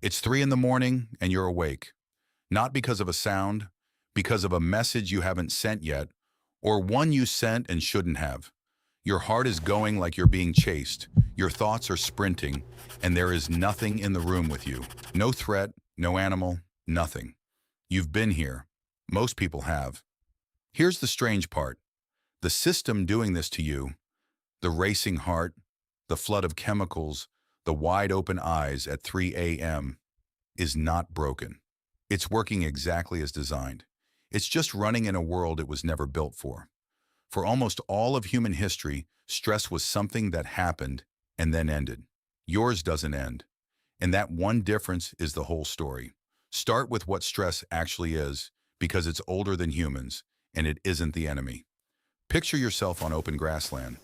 It's 3 in the morning and you're awake, not because of a sound, because of a message you haven't sent yet, or one you sent and shouldn't have. Your heart is going like you're being chased, your thoughts are sprinting, and there is nothing in the room with you. No threat, no animal, nothing. You've been here. Most people have. Here's the strange part. The system doing this to you, the racing heart, the flood of chemicals, the wide open eyes at 3 a.m., is not broken. It's working exactly as designed. It's just running in a world it was never built for. For almost all of human history, stress was something that happened and then ended. Yours doesn't end. And that one difference is the whole story. Start with what stress actually is, because it's older than humans, and it isn't the enemy. Picture yourself on open grassland.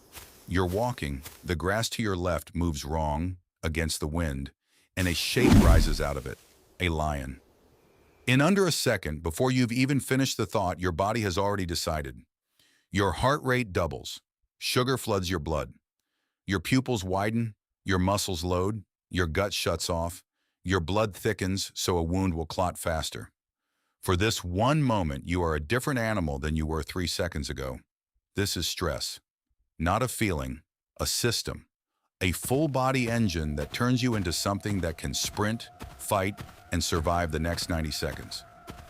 You're walking, the grass to your left moves wrong, against the wind, and a shape rises out of it, a lion. In under a second, before you've even finished the thought, your body has already decided. Your heart rate doubles. Sugar floods your blood. Your pupils widen, your muscles load, your gut shuts off, your blood thickens so a wound will clot faster. For this one moment, you are a different animal than you were 3 seconds ago. This is stress. Not a feeling, a system. A full-body engine that turns you into something that can sprint, fight, and survive the next 90 seconds.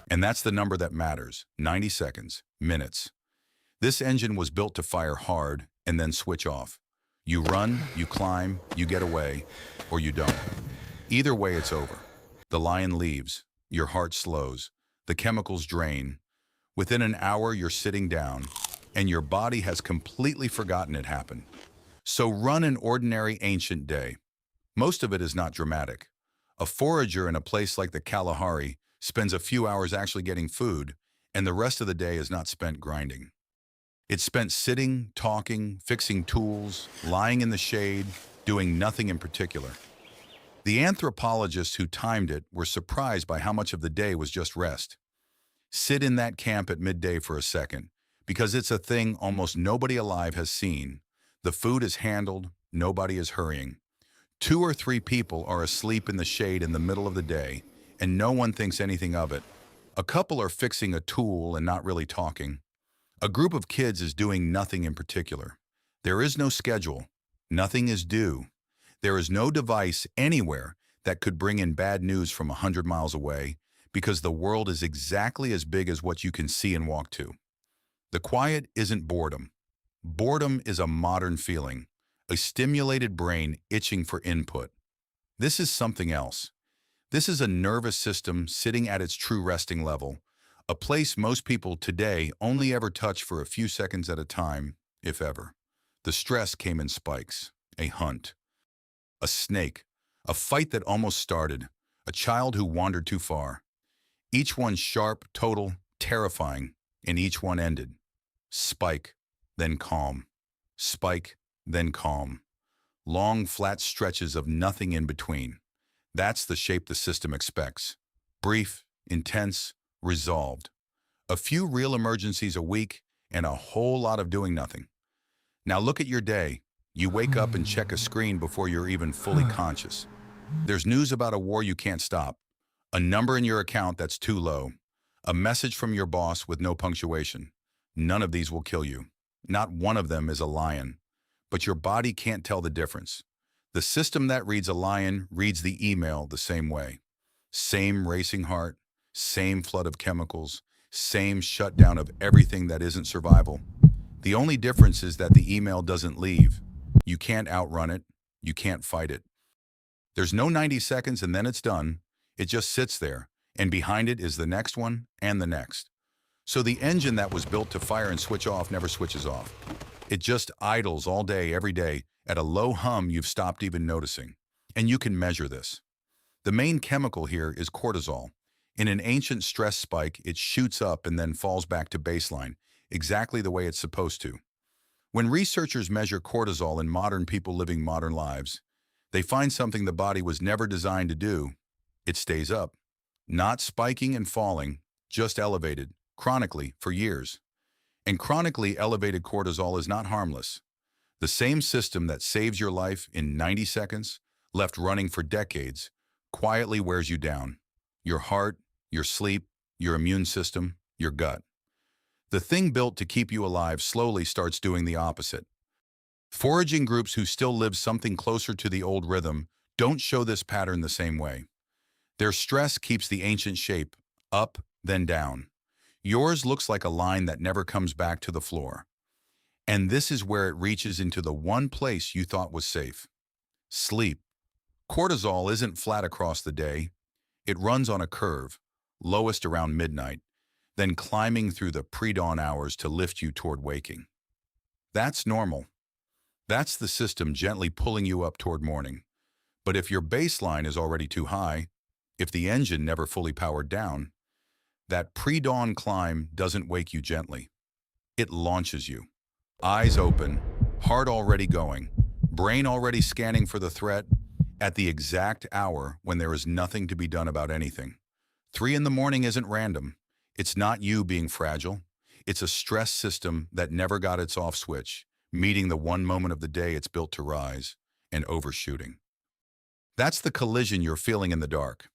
And that's the number that matters, 90 seconds, minutes. This engine was built to fire hard and then switch off. You run, you climb, you get away, or you don't. Either way, it's over. The lion leaves, your heart slows, the chemicals drain. Within an hour, you're sitting down, and your body has completely forgotten it happened. So run an ordinary ancient day. Most of it is not dramatic. A forager in a place like the Kalahari spends a few hours actually getting food, and the rest of the day is not spent grinding. It's spent sitting, talking, fixing tools, lying in the shade, doing nothing in particular. The anthropologists who timed it were surprised by how much of the day was just rest. Sit in that camp at midday for a second, because it's a thing almost nobody alive has seen. The food is handled, nobody is hurrying. 2 or 3 people are asleep in the shade in the middle of the day, and no one thinks anything of it. A couple are fixing a tool and not really talking. A group of kids is doing nothing in particular. There is no schedule. Nothing is due. There is no device anywhere that could bring in bad news from 100 miles away, because the world is exactly as big as what you can see and walk to. The quiet isn't boredom. Boredom is a modern feeling, a stimulated brain itching for input. This is something else. This is a nervous system sitting at its true resting level, a place most people today only ever touch for a few seconds at a time, if ever. The stress came in spikes, a hunt, a snake, a fight that almost started, a child who wandered too far. Each one sharp, total, terrifying, and each one ended. Spike, then calm. Spike, then calm. Long, flat stretches of nothing in between. That's the shape the system expects. Brief, intense, resolved. A few real emergencies a week, and a whole lot of doing nothing. Now look at your day. You wake up and check a screen before you're even fully conscious. There's news about a war you can't stop, a number in your account that's too low, a message from your boss with no punctuation. None of these will kill you. Not one of them is a lion. But your body can't tell the difference. The system that reads a lion reads the email the same way. Same racing heart, same flood of chemicals, same shutdown of everything that isn't survival. The only difference is that the email doesn't leave. You can't outrun it. You can't fight it. There's no 90 seconds and then it's done. It just sits there, and behind it is the next one and the next. So the engine that was built to fire and switch off never switches off. It just idles all day, every day, at a low hum you've stopped even noticing. And you can measure this. The main chemical here is cortisol. In an ancient stress spike, it shoots up and then falls back to baseline, exactly the way it's supposed to. When researchers measure cortisol in modern people living modern lives, they find something the body was never designed to do. It stays up. Not spiking and falling, just elevated, chronically, for years. And chronically elevated cortisol is not harmless. The same system that saves your life in 90 seconds, left running for decades, quietly wears you down. Your heart, your sleep, your immune system, your gut. The thing built to keep you alive slowly starts doing the opposite. Foraging groups who still live something closer to the old rhythm don't show this pattern the same way. Their stress keeps the ancient shape, up, then down. Yours looks like a line that never comes back to the floor. And this is where it reaches into the one place you thought was safe. Sleep. Cortisol isn't flat across the day. It runs on a curve, lowest around midnight, then climbing through the pre-dawn hours to lift you toward waking. That's normal. That's the system gently pulling you up toward morning. But if your baseline is already too high, if the engine never fully powered down, that pre-dawn climb doesn't wake you gently. It launches you. Eyes open, heart already going, brain already scanning for the threat, at the exact hour when there is nothing to be done about anything. 3 in the morning isn't random. It's not you being fragile. It's a stress system that never got its off switch, meeting the one moment of the day it's built to rise, and overshooting. That's the collision you're feeling in the dark.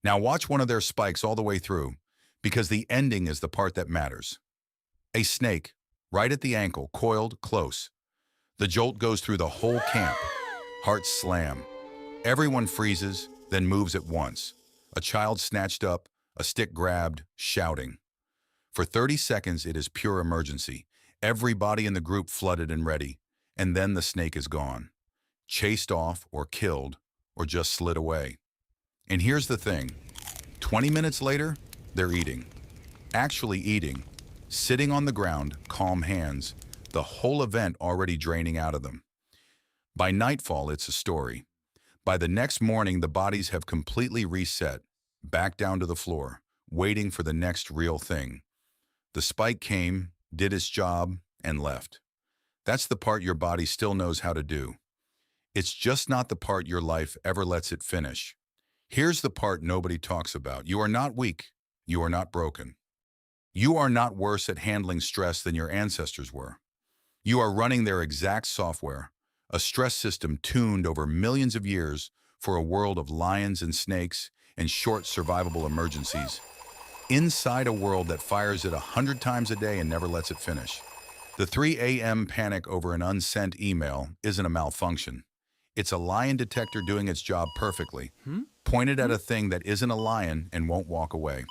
Now watch one of their spikes all the way through, because the ending is the part that matters. A snake, right at the ankle, coiled, close. The jolt goes through the whole camp. Hearts slam. Everyone freezes, then moves at once. A child snatched up, a stick grabbed, shouting. For 30 seconds, it is pure emergency. Everybody in the group flooded and ready, and then the snake is gone. Chased off, or killed, or just slid away. And here's the thing. 20 minutes later, they're eating. Actually eating. Sitting on the ground, calm hands, the whole event already draining out of them. By nightfall, it's a story. By the next morning, the bodies have completely reset, back down to the floor, waiting for the next real thing. The spike came, did its job, and left. That's the part your body still knows how to do. It's just not the part your life ever lets it finish. Here's the part nobody talks about. You are not weak. You are not broken. You are not worse at handling stress than your ancestors were. You are running their exact software, a stress system tuned over millions of years for a world of lions and snakes and short survivable emergencies, inside a world that fires it 100 times a day and never lets it finish. The 3 a.m. panic over an unsent email isn't a malfunction. It's a lion detector doing its job perfectly, pointed at a thing that isn't a lion and won't walk away.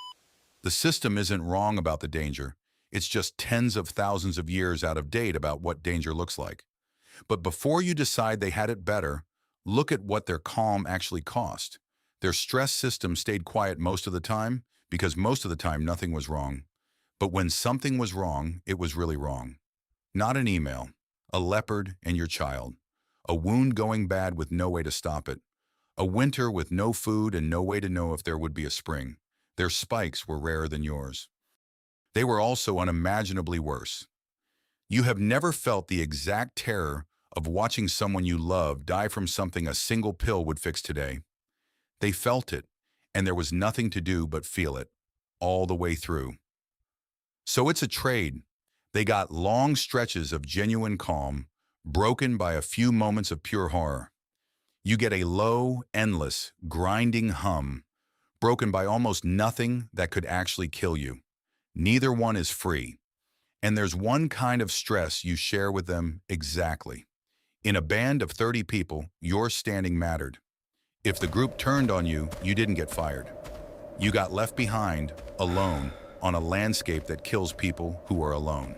The system isn't wrong about the danger. It's just tens of thousands of years out of date about what danger looks like. But before you decide they had it better, look at what their calm actually cost. Their stress system stayed quiet most of the time because most of the time nothing was wrong. But when something was wrong, it was really wrong. Not an email, a leopard and your child, a wound going bad with no way to stop it, a winter with no food and no way to know if there would be a spring. Their spikes were rarer than yours. They were also unimaginably worse. You have never felt the exact terror of watching someone you love die from something a single pill would fix today. They felt it, and there was nothing to do but feel it, all the way through. So it's a trade. They got long stretches of genuine calm, broken by a few moments of pure horror. You get a low, endless, grinding hum, broken by almost nothing that could actually kill you. Neither one is free. And there's one kind of stress you share with them exactly. In a band of 30 people, your standing mattered. If the group turned on you, you didn't get fired. You got left behind, alone, on a landscape that kills people who are alone.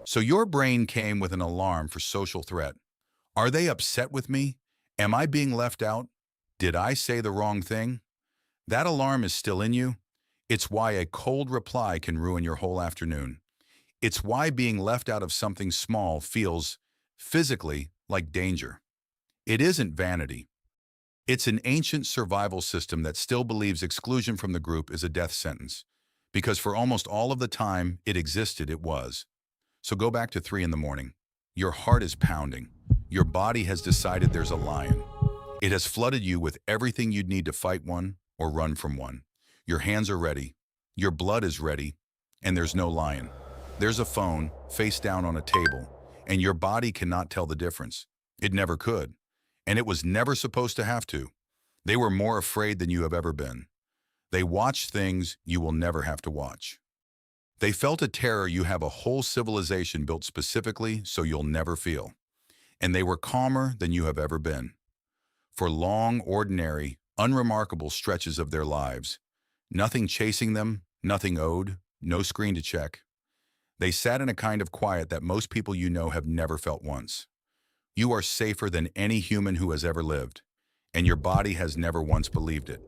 So your brain came with an alarm for social threat. Are they upset with me? Am I being left out? Did I say the wrong thing? That alarm is still in you. It's why a cold reply can ruin your whole afternoon. It's why being left out of something small feels, physically, like danger. It isn't vanity. It's an ancient survival system that still believes exclusion from the group is a death sentence, because for almost all of the time it existed, it was. So go back to 3 in the morning. Your heart is pounding. Your body has decided there's a lion. It has flooded you with everything you'd need to fight one or run from one. Your hands are ready. Your blood is ready. And there's no lion. There's a phone, face down on a table, and your body cannot tell the difference. It never could. And it was never supposed to have to. They were more afraid than you have ever been. They watched things you will never have to watch. They felt a terror you have a whole civilization built specifically so you'll never feel. And they were calmer than you have ever been. For long, ordinary, unremarkable stretches of their lives, nothing chasing them, nothing owed, no screen to check. They sat in a kind of quiet that most people you know have never felt once. You are safer than any human who has ever lived, and your body has never once believed it.